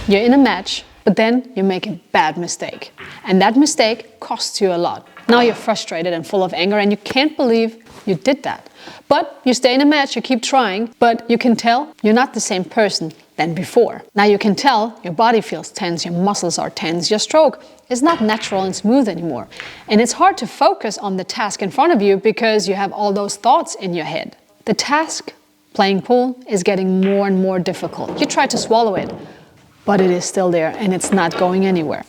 You're in a match, but then you make a bad mistake. And that mistake costs you a lot. Now you're frustrated and full of anger and you can't believe you did that. But you stay in a match, you keep trying, but you can tell you're not the same person than before. Now you can tell your body feels tense, your muscles are tense, your stroke is not natural and smooth anymore. And it's hard to focus on the task in front of you because you have all those thoughts in your head. The task, playing pool, is getting more and more difficult. You try to swallow it, but it is still there and it's not going anywhere.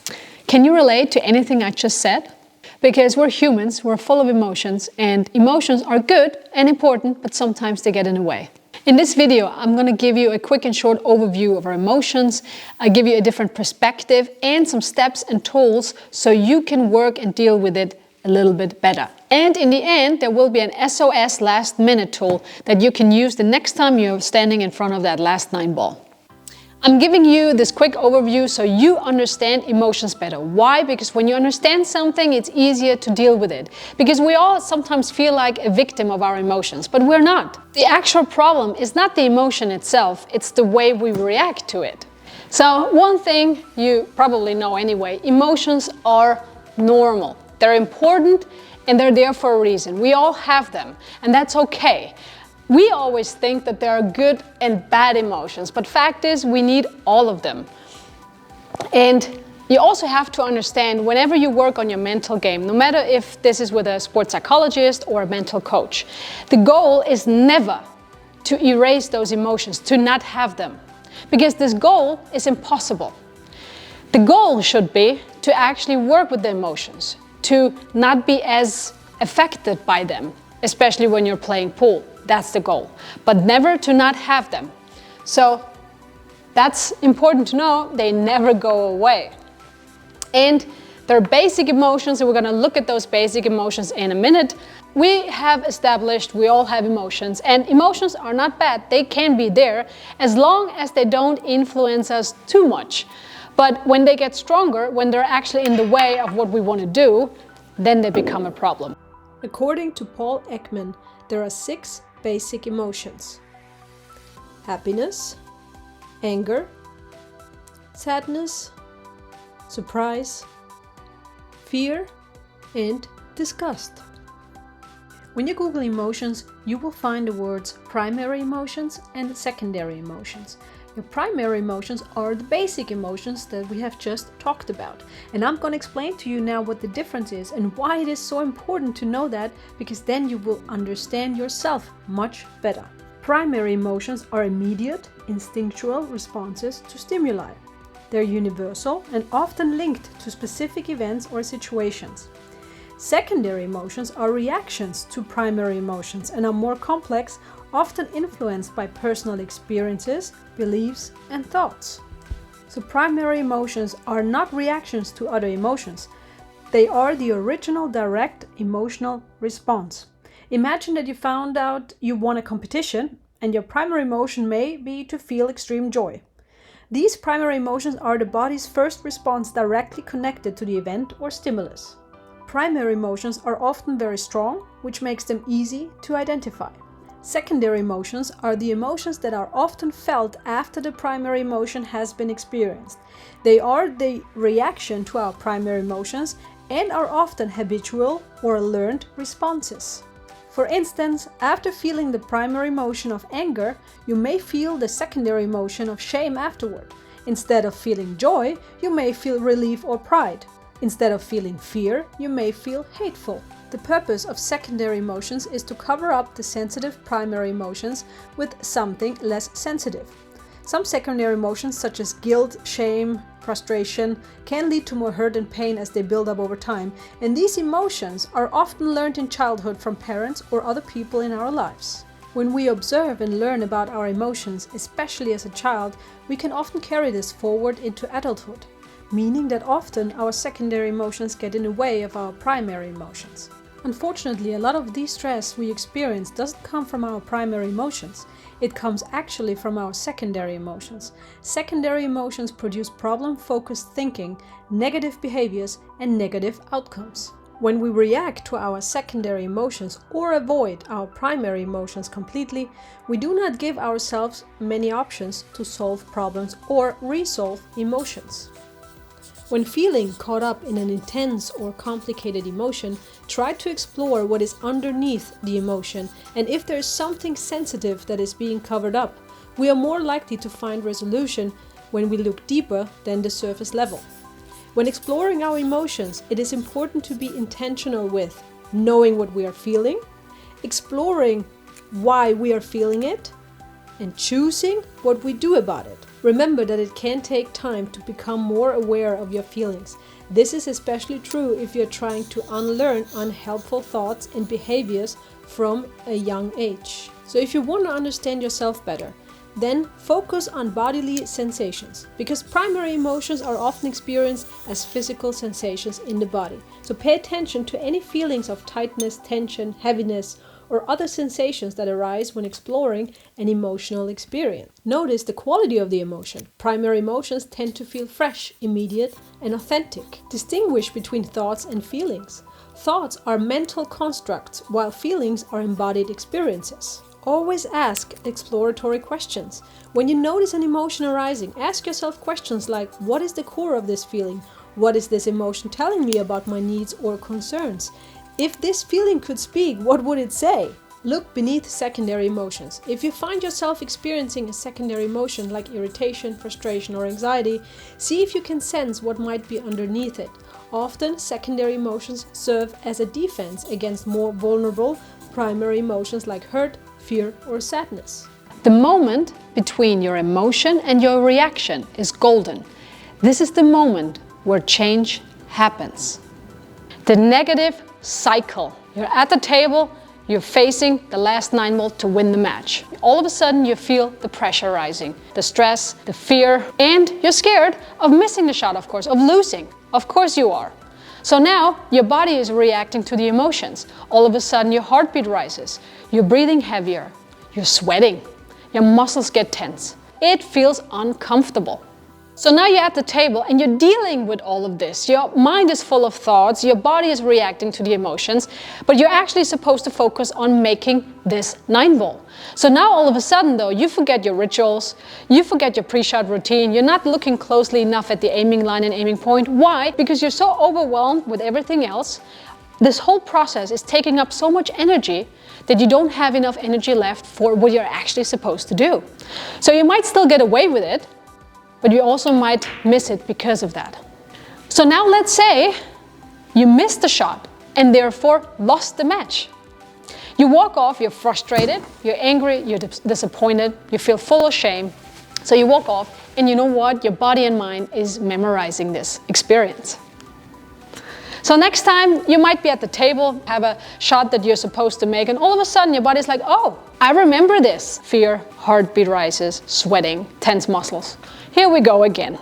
Can you relate to anything I just said? Because we're humans, we're full of emotions, and emotions are good and important, but sometimes they get in the way. In this video, I'm going to give you a quick and short overview of our emotions. I give you a different perspective and some steps and tools so you can work and deal with it a little bit better. And in the end, there will be an SOS last minute tool that you can use the next time you're standing in front of that last 9 ball. I'm giving you this quick overview so you understand emotions better. Why? Because when you understand something, it's easier to deal with it. Because we all sometimes feel like a victim of our emotions, but we're not. The actual problem is not the emotion itself, it's the way we react to it. So one thing you probably know anyway, emotions are normal. They're important and they're there for a reason. We all have them, and that's okay. We always think that there are good and bad emotions, but fact is we need all of them. And you also have to understand whenever you work on your mental game, no matter if this is with a sports psychologist or a mental coach, the goal is never to erase those emotions, to not have them, because this goal is impossible. The goal should be to actually work with the emotions, to not be as affected by them, especially when you're playing pool. That's the goal, but never to not have them. So that's important to know, they never go away. And there are basic emotions, and we're gonna look at those basic emotions in a minute. We have established we all have emotions, and emotions are not bad. They can be there as long as they don't influence us too much. But when they get stronger, when they're actually in the way of what we wanna do, then they become a problem. According to Paul Ekman, there are 6 basic emotions: happiness, anger, sadness, surprise, fear, and disgust. When you Google emotions, you will find the words primary emotions and secondary emotions. Your primary emotions are the basic emotions that we have just talked about. And I'm going to explain to you now what the difference is and why it is so important to know that, because then you will understand yourself much better. Primary emotions are immediate, instinctual responses to stimuli. They're universal and often linked to specific events or situations. Secondary emotions are reactions to primary emotions and are more complex, often influenced by personal experiences, beliefs, and thoughts. So primary emotions are not reactions to other emotions. They are the original direct emotional response. Imagine that you found out you won a competition and your primary emotion may be to feel extreme joy. These primary emotions are the body's first response directly connected to the event or stimulus. Primary emotions are often very strong, which makes them easy to identify. Secondary emotions are the emotions that are often felt after the primary emotion has been experienced. They are the reaction to our primary emotions and are often habitual or learned responses. For instance, after feeling the primary emotion of anger, you may feel the secondary emotion of shame afterward. Instead of feeling joy, you may feel relief or pride. Instead of feeling fear, you may feel hateful. The purpose of secondary emotions is to cover up the sensitive primary emotions with something less sensitive. Some secondary emotions such as guilt, shame, frustration can lead to more hurt and pain as they build up over time, and these emotions are often learned in childhood from parents or other people in our lives. When we observe and learn about our emotions, especially as a child, we can often carry this forward into adulthood, meaning that often our secondary emotions get in the way of our primary emotions. Unfortunately, a lot of the stress we experience doesn't come from our primary emotions. It comes actually from our secondary emotions. Secondary emotions produce problem-focused thinking, negative behaviors, and negative outcomes. When we react to our secondary emotions or avoid our primary emotions completely, we do not give ourselves many options to solve problems or resolve emotions. When feeling caught up in an intense or complicated emotion, try to explore what is underneath the emotion, and if there is something sensitive that is being covered up, we are more likely to find resolution when we look deeper than the surface level. When exploring our emotions, it is important to be intentional with knowing what we are feeling, exploring why we are feeling it, and choosing what we do about it. Remember that it can take time to become more aware of your feelings. This is especially true if you're trying to unlearn unhelpful thoughts and behaviors from a young age. So if you want to understand yourself better, then focus on bodily sensations, because primary emotions are often experienced as physical sensations in the body. So pay attention to any feelings of tightness, tension, heaviness, or other sensations that arise when exploring an emotional experience. Notice the quality of the emotion. Primary emotions tend to feel fresh, immediate, and authentic. Distinguish between thoughts and feelings. Thoughts are mental constructs, while feelings are embodied experiences. Always ask exploratory questions. When you notice an emotion arising, ask yourself questions like, what is the core of this feeling? What is this emotion telling me about my needs or concerns? If this feeling could speak, what would it say? Look beneath secondary emotions. If you find yourself experiencing a secondary emotion like irritation, frustration, or anxiety, see if you can sense what might be underneath it. Often, secondary emotions serve as a defense against more vulnerable primary emotions like hurt, fear, or sadness. The moment between your emotion and your reaction is golden. This is the moment where change happens. The negative cycle. You're at the table, you're facing the last 9 ball to win the match. All of a sudden you feel the pressure rising, the stress, the fear, and you're scared of missing the shot, of course, of losing. Of course you are. So now your body is reacting to the emotions. All of a sudden your heartbeat rises, you're breathing heavier, you're sweating, your muscles get tense. It feels uncomfortable. So now you're at the table and you're dealing with all of this. Your mind is full of thoughts, your body is reacting to the emotions, but you're actually supposed to focus on making this 9 ball. So now all of a sudden though, you forget your rituals, you forget your pre-shot routine, you're not looking closely enough at the aiming line and aiming point. Why? Because you're so overwhelmed with everything else. This whole process is taking up so much energy that you don't have enough energy left for what you're actually supposed to do. So you might still get away with it, but you also might miss it because of that. So now let's say you missed the shot and therefore lost the match. You walk off, you're frustrated, you're angry, you're disappointed, you feel full of shame. So you walk off and you know what? Your body and mind is memorizing this experience. So next time you might be at the table, have a shot that you're supposed to make, and all of a sudden your body's like, oh, I remember this. Fear, heartbeat rises, sweating, tense muscles. Here we go again.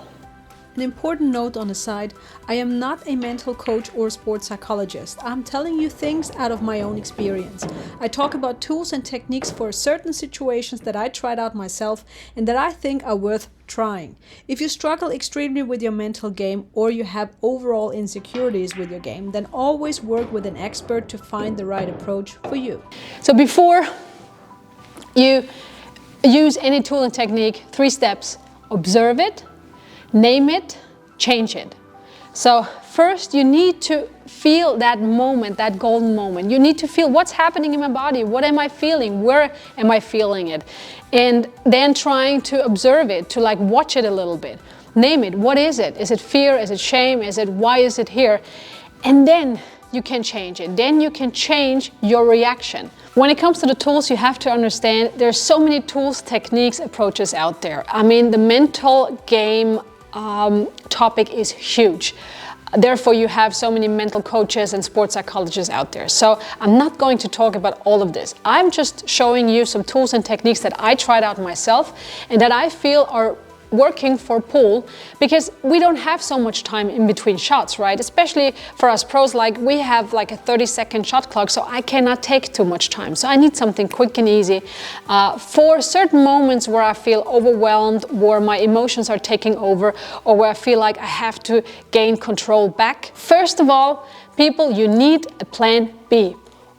An important note on the side, I am not a mental coach or sports psychologist. I'm telling you things out of my own experience. I talk about tools and techniques for certain situations that I tried out myself and that I think are worth trying. If you struggle extremely with your mental game or you have overall insecurities with your game, then always work with an expert to find the right approach for you. So before you use any tool and technique, 3 steps: observe it, name it, change it. So first you need to feel that moment, that golden moment. You need to feel what's happening in my body, what am I feeling, where am I feeling it? And then trying to observe it, to like watch it a little bit. Name it, what is it? Is it fear, is it shame, is it why is it here? And then you can change it. Then you can change your reaction. When it comes to the tools, you have to understand there's so many tools, techniques, approaches out there. I mean, the mental game topic is huge. Therefore, you have so many mental coaches and sports psychologists out there. So I'm not going to talk about all of this. I'm just showing you some tools and techniques that I tried out myself and that I feel are working for pool because we don't have so much time in between shots, right? Especially for us pros, like we have like a 30-second shot clock, so I cannot take too much time. So I need something quick and easy for certain moments where I feel overwhelmed, where my emotions are taking over, or where I feel like I have to gain control back. First of all, people, you need a plan B,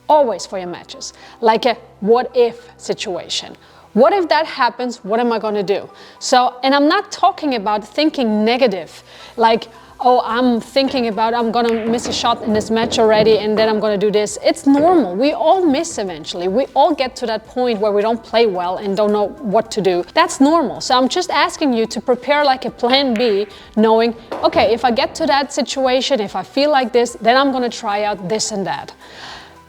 always for your matches, like a what if situation. What if that happens? What am I going to do? So, and I'm not talking about thinking negative, like, oh, I'm thinking about I'm going to miss a shot in this match already and then I'm going to do this. It's normal. We all miss eventually. We all get to that point where we don't play well and don't know what to do. That's normal. So I'm just asking you to prepare like a plan B, knowing, okay, if I get to that situation, if I feel like this, then I'm going to try out this and that.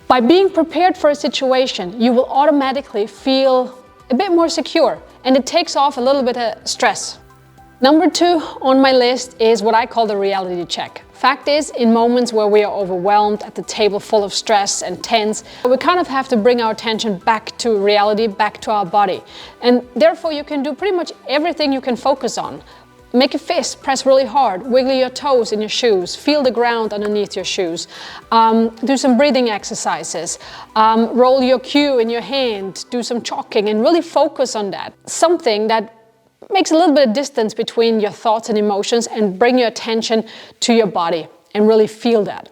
By being prepared for a situation, you will automatically feel a bit more secure, and it takes off a little bit of stress. Number 2 on my list is what I call the reality check. Fact is, in moments where we are overwhelmed, at the table full of stress and tense, we kind of have to bring our attention back to reality, back to our body. And therefore you can do pretty much everything you can focus on. Make a fist, press really hard, wiggle your toes in your shoes, feel the ground underneath your shoes, do some breathing exercises, roll your cue in your hand, do some chalking and really focus on that. Something that makes a little bit of distance between your thoughts and emotions and bring your attention to your body and really feel that.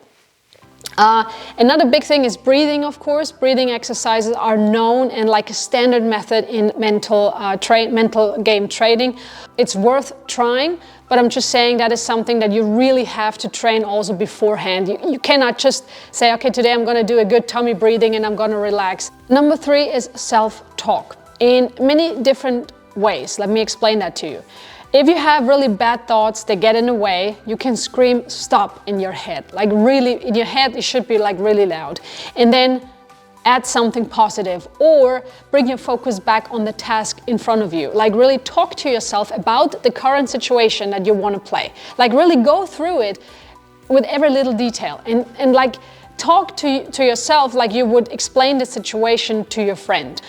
Another big thing is breathing, of course. Breathing exercises are known and like a standard method in mental game training. It's worth trying, but I'm just saying that is something that you really have to train also beforehand. You cannot just say, okay, today I'm going to do a good tummy breathing and I'm going to relax. Number 3 is self-talk in many different ways. Let me explain that to you. If you have really bad thoughts that get in the way, you can scream stop in your head. Like really, in your head it should be like really loud. And then add something positive or bring your focus back on the task in front of you. Like really talk to yourself about the current situation that you want to play. Like really go through it with every little detail and like talk to yourself like you would explain the situation to your friend.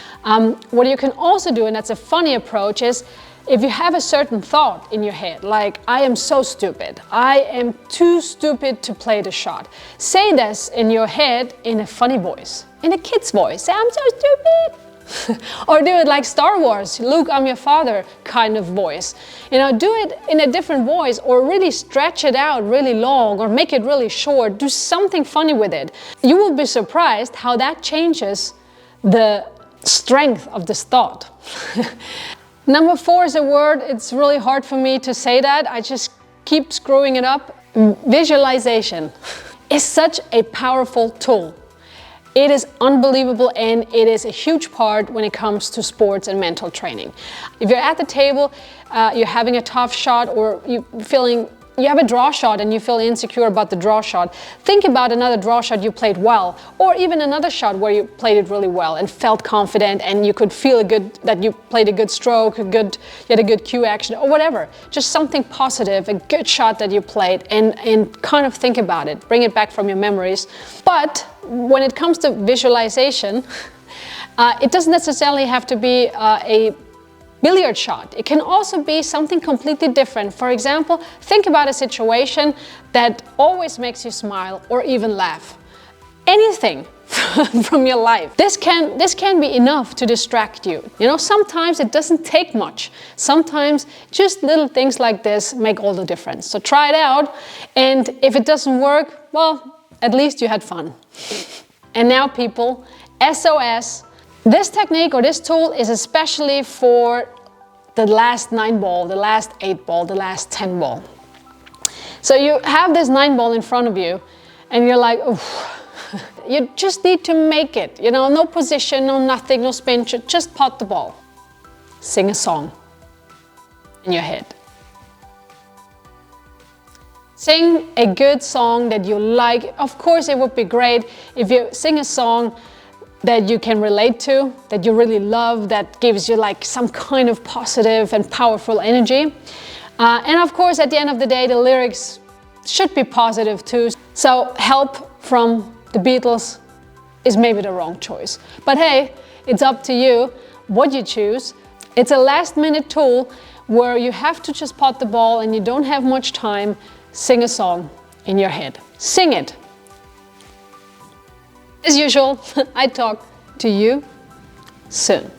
What you can also do, and that's a funny approach, is if you have a certain thought in your head, like, I am so stupid, I am too stupid to play the shot. Say this in your head in a funny voice, in a kid's voice. Say, I'm so stupid. Or do it like Star Wars, Luke, I'm your father kind of voice. You know, do it in a different voice or really stretch it out really long or make it really short. Do something funny with it. You will be surprised how that changes the strength of this thought. Number 4 is a word, it's really hard for me to say that. I just keep screwing it up. Visualization is such a powerful tool. It is unbelievable and it is a huge part when it comes to sports and mental training. If you're at the table, you're having a tough shot or you have a draw shot and you feel insecure about the draw shot, think about another draw shot you played well, or even another shot where you played it really well and felt confident and you could feel that you played a good stroke, you had a good cue action or whatever. Just something positive, a good shot that you played and kind of think about it, bring it back from your memories. But when it comes to visualization, it doesn't necessarily have to be a billiard shot. It can also be something completely different. For example, think about a situation that always makes you smile or even laugh. Anything from your life. This can be enough to distract you. You know, sometimes it doesn't take much. Sometimes just little things like this make all the difference. So try it out, and if it doesn't work, well, at least you had fun. And now people, SOS. This technique or this tool is especially for the last 9 ball, the last 8 ball, the last 10 ball. So you have this 9 ball in front of you and you're like, oof. You just need to make it, you know, no position, no nothing, no spin, just pot the ball. Sing a song in your head. Sing a good song that you like. Of course, it would be great if you sing a song that you can relate to, that you really love, that gives you like some kind of positive and powerful energy. And of course, at the end of the day, the lyrics should be positive too. So Help from the Beatles is maybe the wrong choice. But hey, it's up to you what you choose. It's a last-minute tool where you have to just pot the ball and you don't have much time, sing a song in your head. Sing it. As usual, I talk to you soon.